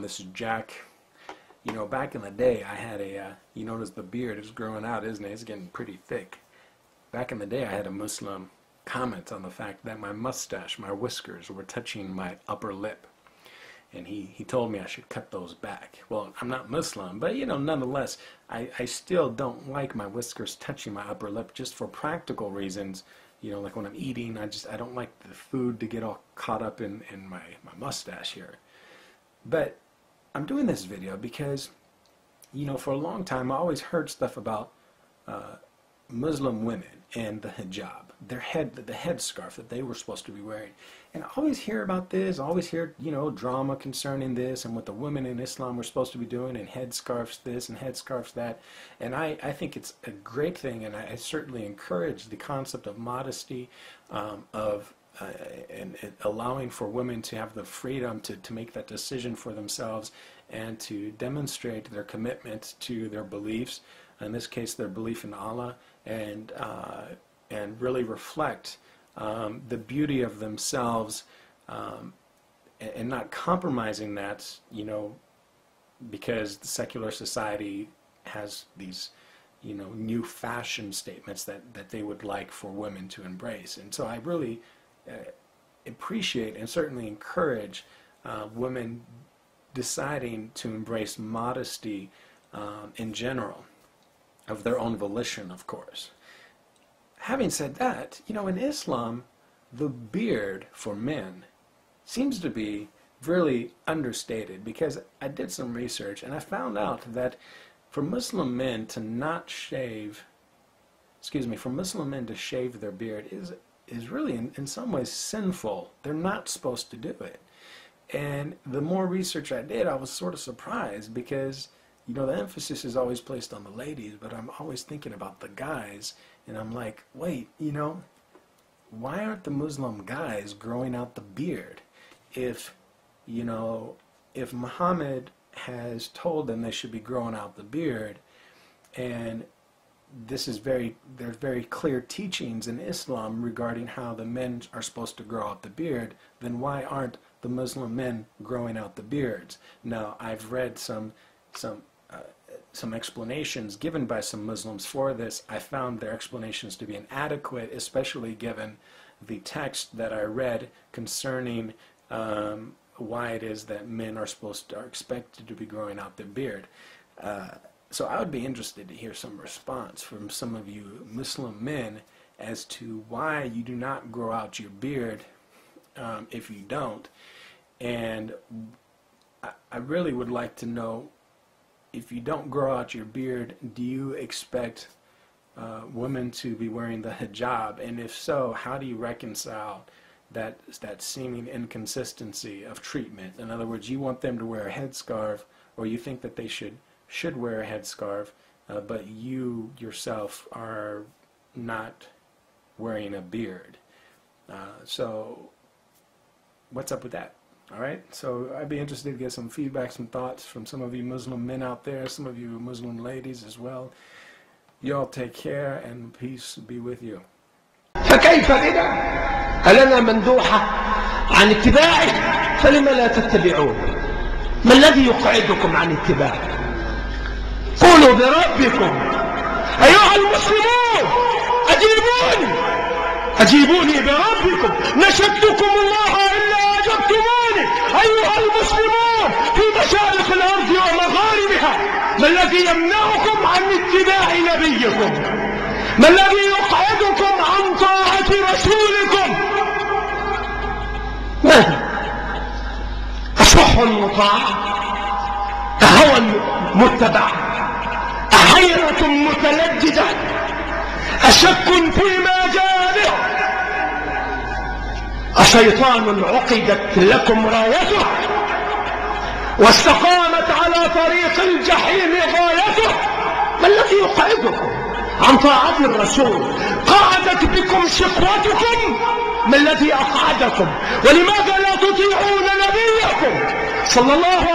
This is Jack. You know, back in the day, I had a, you notice the beard is growing out, isn't it? It's getting pretty thick. Back in the day, I had a Muslim comment on the fact that my mustache, my whiskers, were touching my upper lip. And he told me I should cut those back. Well, I'm not Muslim, but, you know, nonetheless, I still don't like my whiskers touching my upper lip just for practical reasons. You know, like when I'm eating, I don't like the food to get all caught up in my mustache here. But I'm doing this video because, you know, for a long time I always heard stuff about Muslim women and the hijab, the headscarf that they were supposed to be wearing. And I always hear about this, I always hear, you know, drama concerning this and what the women in Islam were supposed to be doing, and headscarves this and headscarves that. And I think it's a great thing, and I certainly encourage the concept of modesty, and allowing for women to have the freedom to make that decision for themselves and to demonstrate their commitment to their beliefs, in this case their belief in Allah, and really reflect the beauty of themselves, and not compromising that, you know, because the secular society has these, you know, new fashion statements that they would like for women to embrace. And so I really appreciate and certainly encourage women deciding to embrace modesty in general, of their own volition, of course. Having said that, you know, in Islam, the beard for men seems to be really understated, because I did some research and I found out that for Muslim men to not shave, for Muslim men to shave their beard is really in some ways sinful. They're not supposed to do it. And the more research I did, I was sort of surprised, because, you know, the emphasis is always placed on the ladies, but I'm always thinking about the guys, and I'm like, wait, you know, why aren't the Muslim guys growing out the beard? If, you know, if Muhammad has told them they should be growing out the beard, and this is there's very clear teachings in Islam regarding how the men are supposed to grow out the beard, then why aren't the Muslim men growing out the beards? Now, I've read some explanations given by some Muslims for this. I found their explanations to be inadequate, especially given the text that I read concerning why it is that men are expected to be growing out their beard. So I would be interested to hear some response from some of you Muslim men as to why you do not grow out your beard, if you don't. And I really would like to know, if you don't grow out your beard, do you expect women to be wearing the hijab? And if so, how do you reconcile that seeming inconsistency of treatment? In other words, you want them to wear a headscarf, or you think that they should wear a headscarf, but you yourself are not wearing a beard. So what's up with that? All right, so I'd be interested to get some feedback, some thoughts from some of you Muslim men out there, some of you Muslim ladies as well. You all take care, and peace be with you. فكيف بنا؟ ألنا مندوحة عن اتباعه؟ فلما لا تتبعون؟ ما الذي يقعدكم عن اتباعه؟ قولوا بربكم أيها المسلمون أجيبوني بربكم نشدتكم الله إلا أجبتموني أيها المسلمون في مشارق الأرض ومغاربها. ما الذي يمنعكم عن اتباع نبيكم؟ ما الذي يقعدكم عن طاعة رسولكم؟ ماذا؟ أصح مطاع؟ أهوى متبع؟ أحيرة متلجدة؟ أشك فيما جاء به؟ أشيطان عقدت لكم رايته واستقامت على طريق الجحيم غايته؟ ما الذي يقعدكم عن طاعة الرسول؟ قعدت بكم شقوتكم؟ ما الذي أقعدكم؟ ولماذا لا تطيعون نبيكم صلى الله عليه وسلم؟